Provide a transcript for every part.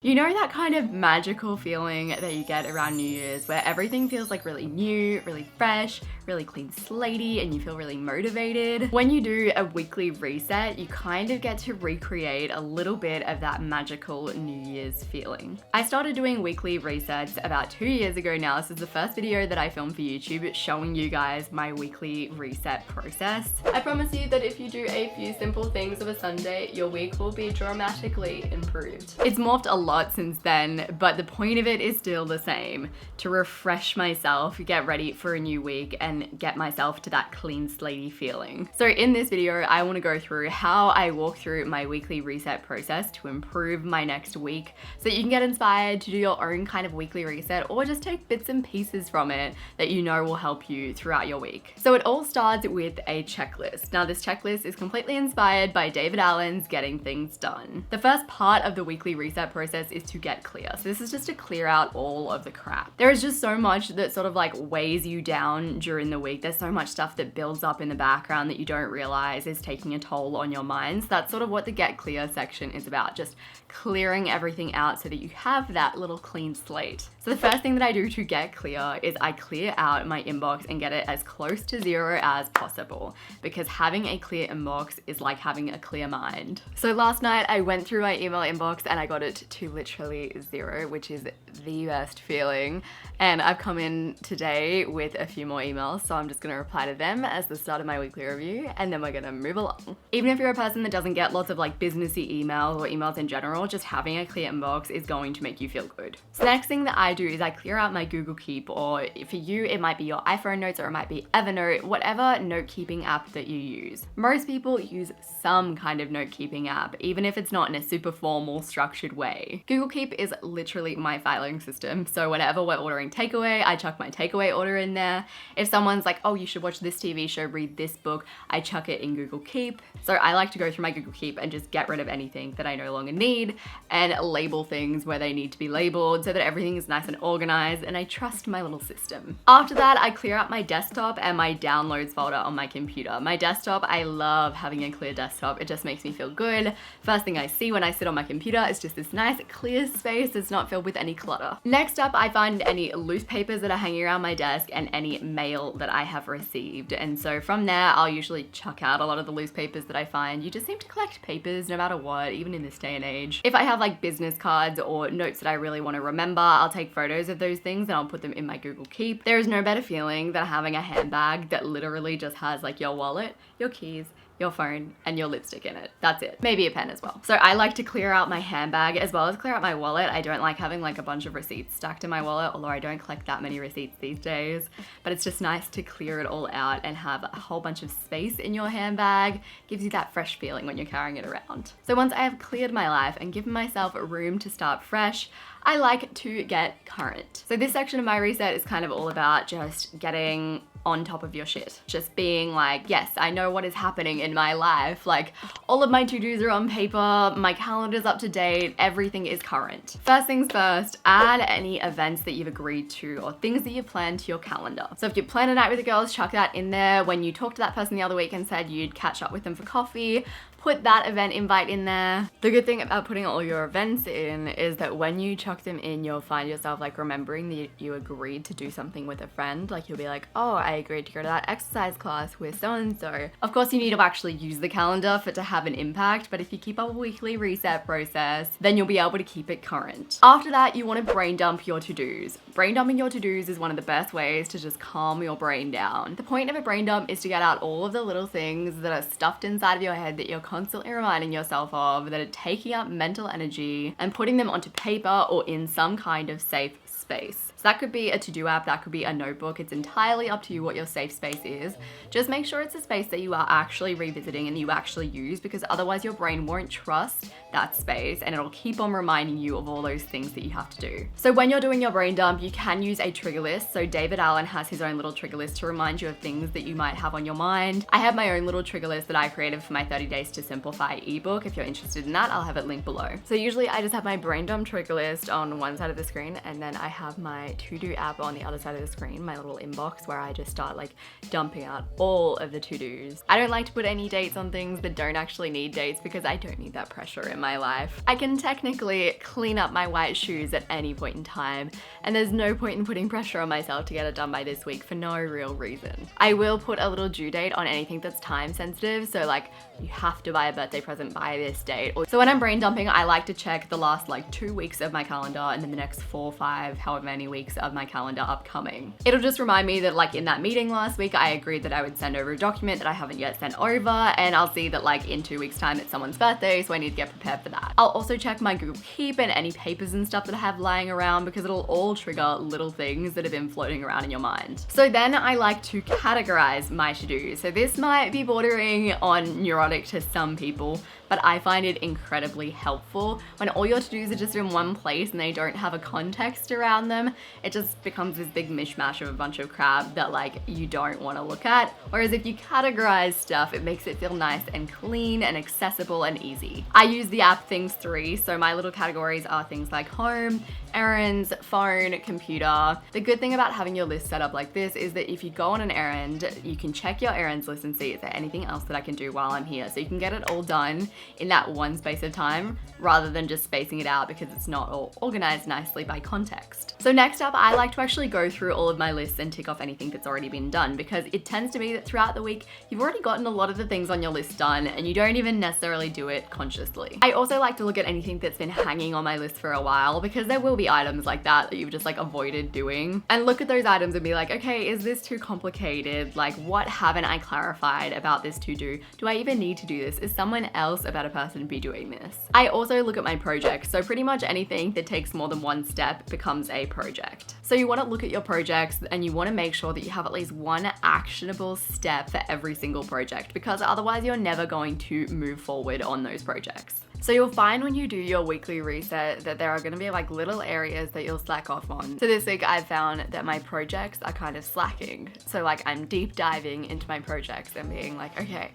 You know that kind of magical feeling that you get around New Year's where everything feels like really new, really fresh, really clean slatey, and you feel really motivated? When you do a weekly reset, you kind of get to recreate a little bit of that magical New Year's feeling. I started doing weekly resets about 2 years ago now. This is the first video that I filmed for YouTube showing you guys my weekly reset process. I promise you that if you do a few simple things of a Sunday, your week will be dramatically improved. It's morphed a lot since then, but the point of it is still the same: to refresh myself, get ready for a new week, and get myself to that clean slatey feeling. So in this video, I want to go through how I walk through my weekly reset process to improve my next week so that you can get inspired to do your own kind of weekly reset, or just take bits and pieces from it that you know will help you throughout your week. So it all starts with a checklist. Now this checklist is completely inspired by David Allen's Getting Things Done. The first part of the weekly reset process is to get clear. So this is just to clear out all of the crap. There is just so much that sort of like weighs you down during the week. There's so much stuff that builds up in the background that you don't realize is taking a toll on your minds. That's sort of what the get clear section is about, just clearing everything out so that you have that little clean slate. So the first thing that I do to get clear is I clear out my inbox and get it as close to zero as possible, because having a clear inbox is like having a clear mind. So last night I went through my email inbox and I got it to literally zero, which is the best feeling. And I've come in today with a few more emails, so I'm just gonna reply to them as the start of my weekly review, and then we're gonna move along. Even if you're a person that doesn't get lots of like businessy emails or emails in general, just having a clear inbox is going to make you feel good. So the next thing that I do is I clear out my Google Keep, or for you, it might be your iPhone notes or it might be Evernote, whatever note-keeping app that you use. Most people use some kind of note-keeping app, even if it's not in a super formal, structured way. Google Keep is literally my filing system. So whenever we're ordering takeaway, I chuck my takeaway order in there. If someone's like, oh, you should watch this TV show, read this book, I chuck it in Google Keep. So I like to go through my Google Keep and just get rid of anything that I no longer need and label things where they need to be labeled so that everything is nice and organized, and I trust my little system. After that, I clear out my desktop and my downloads folder on my computer. My desktop, I love having a clear desktop. It just makes me feel good. First thing I see when I sit on my computer is just this nice clear space that's not filled with any clutter. Next up, I find any loose papers that are hanging around my desk and any mail that I have received. And so from there, I'll usually chuck out a lot of the loose papers that I find. You just seem to collect papers no matter what, even in this day and age. If I have like business cards or notes that I really want to remember, I'll take photos of those things and I'll put them in my Google Keep. There is no better feeling than having a handbag that literally just has like your wallet, your keys, your phone, and your lipstick in it. That's it. Maybe a pen as well. So I like to clear out my handbag as well as clear out my wallet. I don't like having like a bunch of receipts stacked in my wallet, although I don't collect that many receipts these days. But it's just nice to clear it all out and have a whole bunch of space in your handbag. Gives you that fresh feeling when you're carrying it around. So once I have cleared my life and given myself room to start fresh, I like to get current. So this section of my reset is kind of all about just getting on top of your shit. Just being like, yes, I know what is happening in my life. Like all of my to-dos are on paper, my calendar's up to date, everything is current. First things first, add any events that you've agreed to or things that you've planned to your calendar. So if you plan a night with the girls, chuck that in there. When you talked to that person the other week and said you'd catch up with them for coffee, put that event invite in there. The good thing about putting all your events in is that when you chuck them in, you'll find yourself like remembering that you agreed to do something with a friend. Like you'll be like, oh, I agreed to go to that exercise class with so-and-so. Of course, you need to actually use the calendar for it to have an impact, but if you keep up a weekly reset process, then you'll be able to keep it current. After that, you want to brain dump your to-dos. Brain dumping your to-dos is one of the best ways to just calm your brain down. The point of a brain dump is to get out all of the little things that are stuffed inside of your head that you're constantly reminding yourself of, that are taking up mental energy, and putting them onto paper or in some kind of safe space. So that could be a to-do app, that could be a notebook. It's entirely up to you what your safe space is. Just make sure it's a space that you are actually revisiting and you actually use, because otherwise your brain won't trust that space and it'll keep on reminding you of all those things that you have to do. So when you're doing your brain dump, you can use a trigger list. So David Allen has his own little trigger list to remind you of things that you might have on your mind. I have my own little trigger list that I created for my 30 days to to Simplify ebook. If you're interested in that, I'll have it linked below. So usually I just have my brain dump trigger list on one side of the screen, and then I have my to-do app on the other side of the screen, my little inbox where I just start like dumping out all of the to-dos. I don't like to put any dates on things that don't actually need dates because I don't need that pressure in my life. I can technically clean up my white shoes at any point in time, and there's no point in putting pressure on myself to get it done by this week for no real reason. I will put a little due date on anything that's time sensitive, so like you have to buy a birthday present by this date. So when I'm brain dumping, I like to check the last like 2 weeks of my calendar and then the next 4, 5, however many weeks of my calendar upcoming. It'll just remind me that like in that meeting last week, I agreed that I would send over a document that I haven't yet sent over, and I'll see that like in 2 weeks time it's someone's birthday, so I need to get prepared for that. I'll also check my Google Keep and any papers and stuff that I have lying around because it'll all trigger little things that have been floating around in your mind. So then I like to categorize my to-dos. So this might be bordering on neurotic to some people, but I find it incredibly helpful. When all your to-dos are just in one place and they don't have a context around them, it just becomes this big mishmash of a bunch of crap that like you don't want to look at. Whereas if you categorize stuff, it makes it feel nice and clean and accessible and easy. I use the app Things 3, so my little categories are things like home, errands, phone, computer. The good thing about having your list set up like this is that if you go on an errand, you can check your errands list and see is there anything else that I can do while I'm here. So you can get it all done in that one space of time rather than just spacing it out because it's not all organized nicely by context. So next up, I like to actually go through all of my lists and tick off anything that's already been done because it tends to be that throughout the week, you've already gotten a lot of the things on your list done and you don't even necessarily do it consciously. I also like to look at anything that's been hanging on my list for a while because there will be items like that you've just like avoided doing, and look at those items and be like, okay, is this too complicated? Like, what haven't I clarified about this to do? Do I even need to do this? Is someone else a better person to be doing this? I also look at my projects. So pretty much anything that takes more than one step becomes a project. So you want to look at your projects and you want to make sure that you have at least one actionable step for every single project because otherwise you're never going to move forward on those projects. So you'll find when you do your weekly reset that there are going to be like little areas that you'll slack off on. So this week I've found that my projects are kind of slacking. So like I'm deep diving into my projects and being like, okay,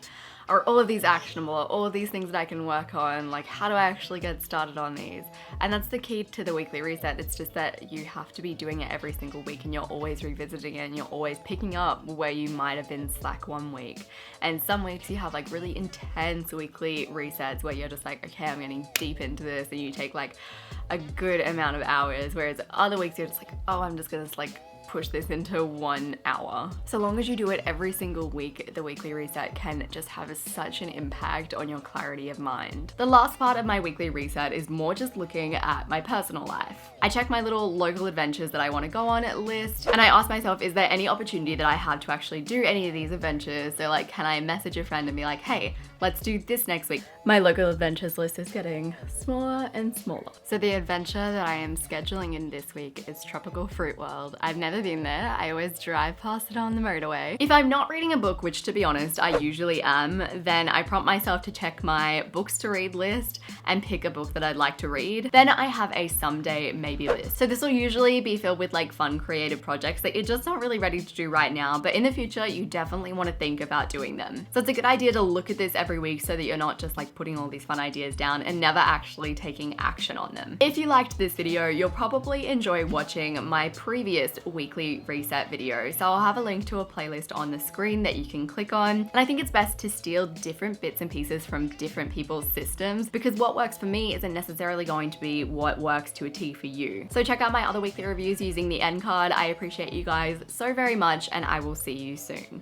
are all of these actionable? Are all of these things that I can work on? Like, how do I actually get started on these? And that's the key to the weekly reset. It's just that you have to be doing it every single week and you're always revisiting it and you're always picking up where you might have been slack one week. And some weeks you have like really intense weekly resets where you're just like, okay, I'm getting deep into this, and you take like a good amount of hours. Whereas other weeks you're just like, oh, I'm just gonna like push this into 1 hour. So long as you do it every single week, the weekly reset can just have such an impact on your clarity of mind. The last part of my weekly reset is more just looking at my personal life. I check my little local adventures that I want to go on list, and I ask myself, is there any opportunity that I have to actually do any of these adventures? So like, can I message a friend and be like, hey, let's do this next week? My local adventures list is getting smaller and smaller. So the adventure that I am scheduling in this week is Tropical Fruit World. I've never been there. I always drive past it on the motorway. If I'm not reading a book, which to be honest, I usually am, then I prompt myself to check my books to read list and pick a book that I'd like to read. Then I have a someday maybe list. So this will usually be filled with like fun creative projects that you're just not really ready to do right now, but in the future, you definitely want to think about doing them. So it's a good idea to look at this every week so that you're not just like putting all these fun ideas down and never actually taking action on them. If you liked this video, you'll probably enjoy watching my previous weekly reset video. So I'll have a link to a playlist on the screen that you can click on. And I think it's best to steal different bits and pieces from different people's systems because what works for me isn't necessarily going to be what works to a T for you. So check out my other weekly reviews using the end card. I appreciate you guys so very much, and I will see you soon.